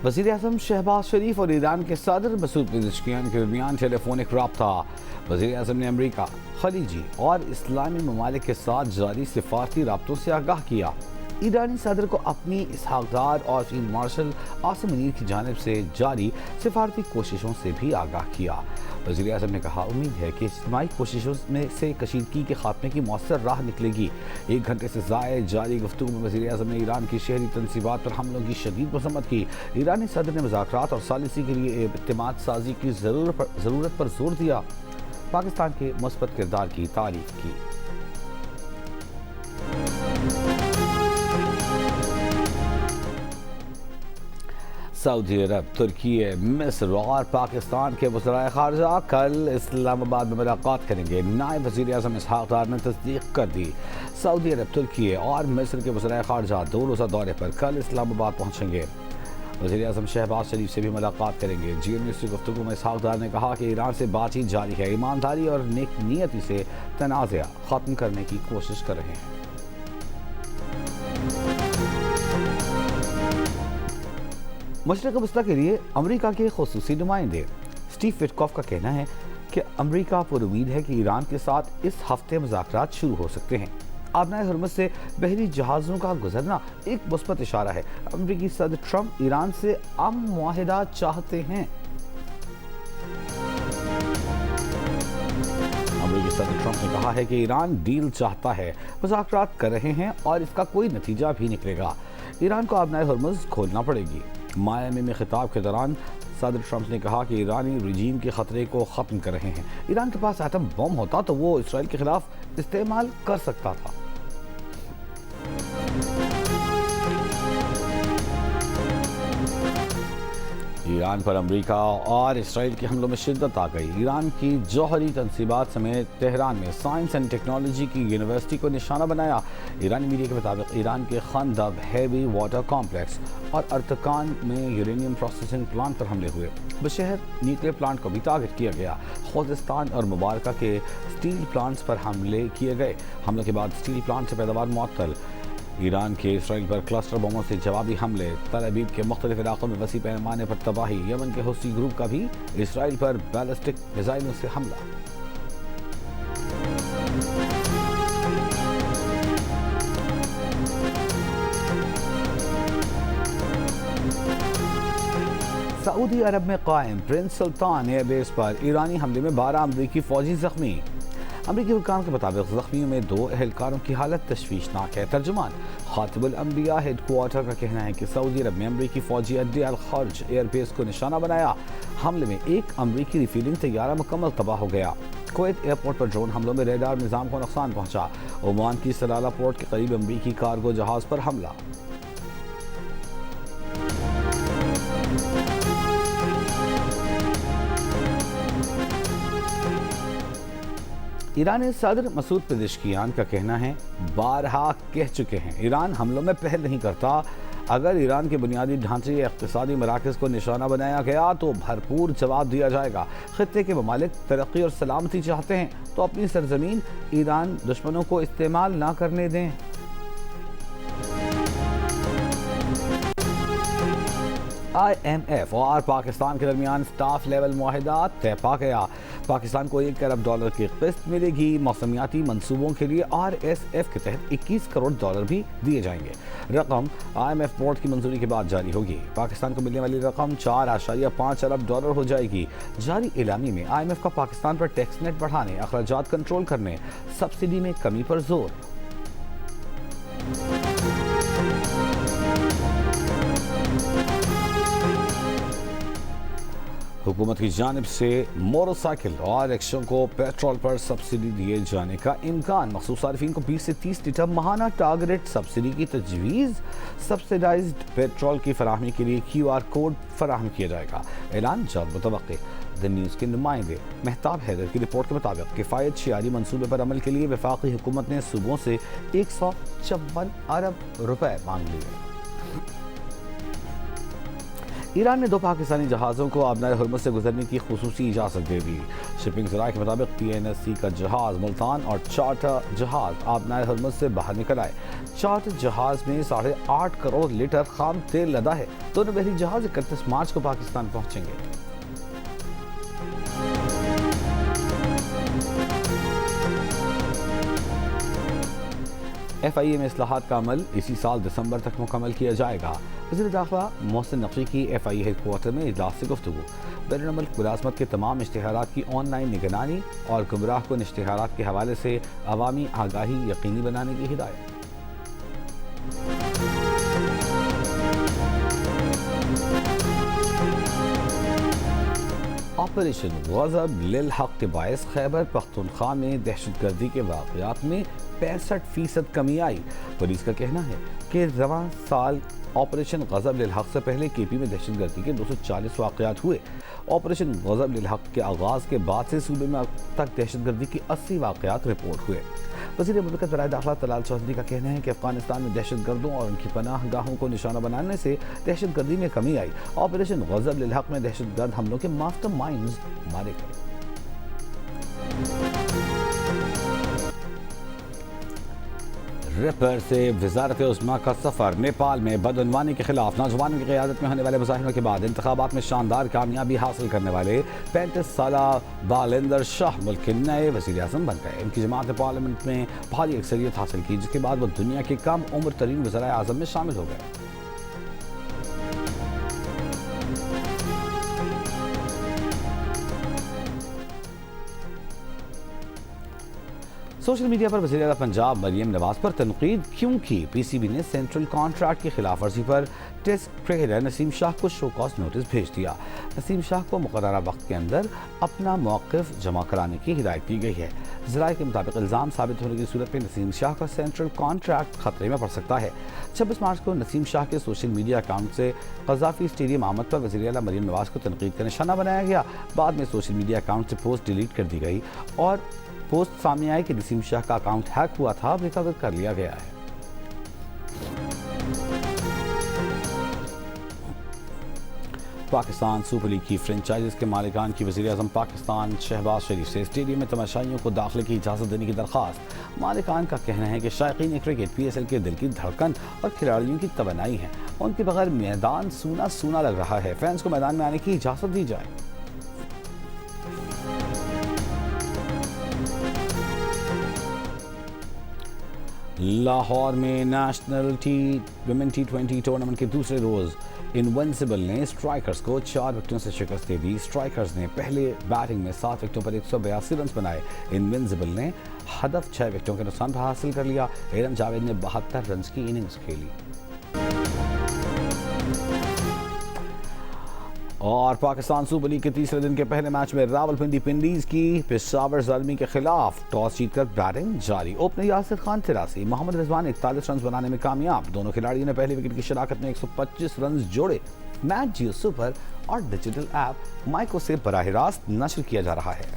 वज़ीर आज़म शहबाज शरीफ और ईरान के सदर मसूद पेज़ेशकियान के दरमियान टेलीफोनिक रब्ता। वज़ीर आज़म ने अमरीका, खलीजी और इस्लामी ममालिक के साथ जारी सिफारती राब्तों से आगाह किया। ईरानी सदर को अपनी इसहाक डार और फील्ड मार्शल आसिम मुनीर की जानिब से जारी सिफारती कोशिशों से भी आगाह किया। वज़ीर आज़म ने कहा, उम्मीद है कि इज्तिमाई कोशिशों में से कशीदगी के खात्मे की मौसर राह निकलेगी। 1 घंटे से ज़ायद जारी गुफ्तगू में वज़ीर आज़म ने ईरान की शहरी तनसीबात पर हमलों की शदीद मज़म्मत की। ईरानी सदर ने मुज़ाकरात और सालिसी के लिए इत्तेमाद साजी की ज़रूरत पर जोर दिया। पाकिस्तान के मुस्बत किरदार की तारीफ की। सऊदी अरब, तुर्की, मिस्र और पाकिस्तान के वज़राए ख़ारजा कल इस्लामाबाद में मुलाकात करेंगे। नायब वज़ीर आज़म इसहाक डार ने तस्दीक कर दी। सऊदी अरब, तुर्की और मिस्र के वज़राए ख़ारजा 2 रोज़ा दौरे पर कल इस्लामाबाद पहुँचेंगे। वज़ीर आज़म शहबाज शरीफ से भी मुलाकात करेंगे। GNU से गुफ्तगू में इसहाक डार ने कहा कि ईरान से बातचीत जारी है, ईमानदारी और नेक नियती से तनाज़ा ख़त्म करने की कोशिश कर रहे हैं। मशरक़ वस्ता के लिए अमेरिका के ख़ुसूसी नुमाइंदे स्टीव विटकॉफ का कहना है कि अमेरिका पर उम्मीद है कि ईरान के साथ इस हफ्ते मुज़ाकरात शुरू हो सकते हैं। आबनाए हुर्मुज़ से बहरी जहाज़ों का गुजरना एक मुस्बत इशारा है। अमेरिकी सदर ट्रंप ईरान से अमन मुआहिदा चाहते हैं। अमेरिकी सदर ट्रंप ने कहा है कि ईरान डील चाहता है, मुज़ाकरात कर रहे हैं और इसका कोई नतीजा भी निकलेगा। ईरान को आबनाए हुर्मुज़ खोलना पड़ेगी। मायामी में खिताब के दौरान सदर ट्रंप ने कहा कि ईरानी रजीम के खतरे को ख़त्म कर रहे हैं। ईरान के पास एटम बम होता तो वो इसराइल के खिलाफ इस्तेमाल कर सकता था। ईरान पर अमेरिका और इसराइल के हमलों में शिद्दत आ गई। ईरान की जौहरी तनसीबात समेत तेहरान में साइंस एंड टेक्नोलॉजी की यूनिवर्सिटी को निशाना बनाया। ईरानी मीडिया के मुताबिक ईरान के खंदब हैवी वाटर कॉम्प्लेक्स और अर्तकान में यूरेनियम प्रोसेसिंग प्लांट पर हमले हुए। बशहर न्यूक्लियर प्लांट को भी टारगेट किया गया। खुज़िस्तान और मुबारका के स्टील प्लांट्स पर हमले किए गए। हमलों के बाद स्टील प्लांट से पैदावार मुअत्तल। ईरान के इसराइल पर क्लस्टर बमों से जवाबी हमले। तल अवीव के मुख्तलिफ इलाकों में वसी पैमाने पर तबाही। यमन के हुसी ग्रुप का भी इसराइल पर बैलिस्टिक मिसाइलों से हमला। सऊदी अरब में कायम प्रिंस सुल्तान एयरबेस पर ईरानी हमले में 12 अमरीकी फौजी जख्मी। अमरीकी हुक्काम के मुताबिक जख्मियों में 2 एहलकारों की हालत तशवीशनाक है। तर्जुमान खातिबुल अंबिया हेडक्वार्टर का कहना है कि सऊदी अरब में अमरीकी फौजी अड्डे अल खर्ज एयरबेस को निशाना बनाया। हमले में 1 अमरीकी रिफिलिंग तैयारा मुकम्मल तबाह हो गया। कुवैत एयरपोर्ट पर ड्रोन हमलों में रेडार निज़ाम को नुकसान पहुंचा। ओमान की सलाला पोर्ट के करीब अमरीकी कार्गो जहाज़ पर हमला। ईरानी सदर मसूद पेज़ेशकियान का कहना है, बारहा कह चुके हैं, ईरान हमलों में पहल नहीं करता। अगर ईरान के बुनियादी ढांचे या इक़्तिसादी मराकज़ को निशाना बनाया गया तो भरपूर जवाब दिया जाएगा। खित्ते के ममालिक तरक्की और सलामती चाहते हैं तो अपनी सरजमीन ईरान दुश्मनों को इस्तेमाल ना करने दें। IMF और पाकिस्तान के दरमियान स्टाफ लेवल मुआहिदा तय पा गया। पाकिस्तान को $1 अरब की किस्त मिलेगी। मौसमियाती मंसूबों के लिए RSF के तहत $21 करोड़ भी दिए जाएंगे। रकम IMF बोर्ड की मंजूरी के बाद जारी होगी। पाकिस्तान को मिलने वाली रकम $4.5 अरब हो जाएगी। जारी इलामी में IMF का पाकिस्तान पर टैक्स नेट बढ़ाने, अखराजात कंट्रोल करने, सब्सिडी में कमी पर जोर। हुकूमत की जानिब से मोटरसाइकिल और रिक्शों को पेट्रोल पर सब्सिडी दिए जाने का इम्कान। मखसूस सार्फिन को 20 से 30 लीटर माहाना टारगेट सब्सिडी की तजवीज़। सब्सिडाइज्ड पेट्रोल की फराहमी के लिए QR कोड फराहम किया जाएगा। ऐलान जल्द मुतवक्के। द न्यूज़ के नुमाइंदे महताब हैदर की रिपोर्ट के मुताबिक किफ़ायत शियारी मनसूबे पर अमल के लिए वफाकी हुकूमत ने सूबों से 154 अरब रुपए मांग लिए। ایران نے 2 پاکستانی جہازوں کو آبنائے ہرمز سے گزرنے کی خصوصی اجازت دے دی۔ شپنگ ذرائع کے مطابق PNSC کا جہاز ملتان اور چارٹر جہاز آبنائے ہرمز سے باہر نکل آئے۔ چارٹر جہاز میں 8.5 کروڑ لیٹر خام تیل لدا ہے۔ دونوں بحری جہاز 31 مارچ کو پاکستان پہنچیں گے۔ FIA میں اصلاحات کا عمل اسی سال دسمبر تک مکمل کیا جائے گا۔ وزیر داخلہ محسن نقوی کی FIA ہیڈ کوارٹر میں اجلاس سے گفتگو۔ بین الملک ملازمت کے تمام اشتہارات کی آن لائن نگرانی اور گمراہ کن اشتہارات کے حوالے سے عوامی آگاہی یقینی بنانے کی ہدایت۔ آپریشن غضب للحق کے باعث خیبر پختونخوا میں دہشت گردی کے واقعات میں 65% کمی آئی۔ پولیس کا کہنا ہے کہ رواں سال آپریشن غضب للحق سے پہلے KP میں دہشت گردی کے 240 واقعات ہوئے۔ آپریشن غضب للحق کے آغاز کے بعد سے صوبے میں اب تک دہشت گردی کے 80 واقعات رپورٹ ہوئے۔ وزیر مملکت برائے داخلہ طلال چودھری کا کہنا ہے کہ افغانستان میں دہشت گردوں اور ان کی پناہ گاہوں کو نشانہ بنانے سے دہشت گردی میں کمی آئی۔ آپریشن غضب للحق میں دہشت گرد حملوں کے ماسٹر مائنڈز مارے گئے۔ ریپر سے وزارت عظمیٰ کا سفر۔ نیپال میں بدعنوانی کے خلاف نوجوانوں کی قیادت میں ہونے والے مظاہروں کے بعد انتخابات میں شاندار کامیابی حاصل کرنے والے 35 سالہ بالندر شاہ ملک کے نئے وزیر اعظم بن گئے۔ ان کی جماعت نے پارلیمنٹ میں بھاری اکثریت حاصل کی، جس کے بعد وہ دنیا کے کم عمر ترین وزرائے اعظم میں شامل ہو گئے۔ سوشل میڈیا پر وزیر اعلیٰ پنجاب مریم نواز پر تنقید کیوں کی؟ PCB نے سینٹرل کانٹریکٹ کی خلاف ورزی پر ٹیسٹ ٹریڈر نسیم شاہ کو شو کاز نوٹس بھیج دیا۔ نسیم شاہ کو مقررہ وقت کے اندر اپنا موقف جمع کرانے کی ہدایت کی گئی ہے۔ ذرائع کے مطابق الزام ثابت ہونے کی صورت میں نسیم شاہ کا سینٹرل کانٹریکٹ خطرے میں پڑ سکتا ہے۔ 26 مارچ کو نسیم شاہ کے سوشل میڈیا اکاؤنٹ سے قذافی اسٹیڈیم آمد پر وزیر اعلیٰ مریم نواز کو تنقید کا نشانہ بنایا گیا۔ بعد میں سوشل میڈیا اکاؤنٹ سے پوسٹ ڈیلیٹ کر دی گئی اور پوسٹ سامنے آئی کہ نسیم شاہ کا اکاؤنٹ ہیک ہوا تھا، اب ریکور کر لیا گیا ہے۔ پاکستان سپر لیگ کی فرنچائزز کے مالکان کی وزیر اعظم پاکستان شہباز شریف سے اسٹیڈیم میں تماشائیوں کو داخلے کی اجازت دینے کی درخواست۔ مالکان کا کہنا ہے کہ شائقین کرکٹ PSL کے دل کی دھڑکن اور کھلاڑیوں کی توانائی ہے، ان کے بغیر میدان سونا سونا لگ رہا ہے، فینس کو میدان میں آنے کی اجازت دی جائے۔ لاہور میں نیشنل ویمن T20 ٹورنامنٹ کے دوسرے روز انونسبل نے اسٹرائکرز کو 4 وکٹوں سے شکست دے دی۔ اسٹرائکرز نے پہلے بیٹنگ میں 7 وکٹوں پر 182 رنز بنائے۔ انونسبل نے ہدف 6 وکٹوں کے نقصان پر حاصل کر لیا۔ ارم جاوید نے 72 رنز کی اننگز کھیلی۔ اور پاکستان سپر لیگ کے تیسرے دن کے پہلے میچ میں راولپنڈی پنڈیز کی پشاور زلمی کے خلاف ٹاس جیت کر بیٹنگ جاری۔ اوپنر یاسر خان 83، محمد رضوان 41 رنز بنانے میں کامیاب۔ دونوں کھلاڑیوں نے پہلی وکٹ کی شراکت میں 125 رنز جوڑے۔ میچ جیو سپر اور ڈیجیٹل ایپ مائیکو سے براہ راست نشر کیا جا رہا ہے۔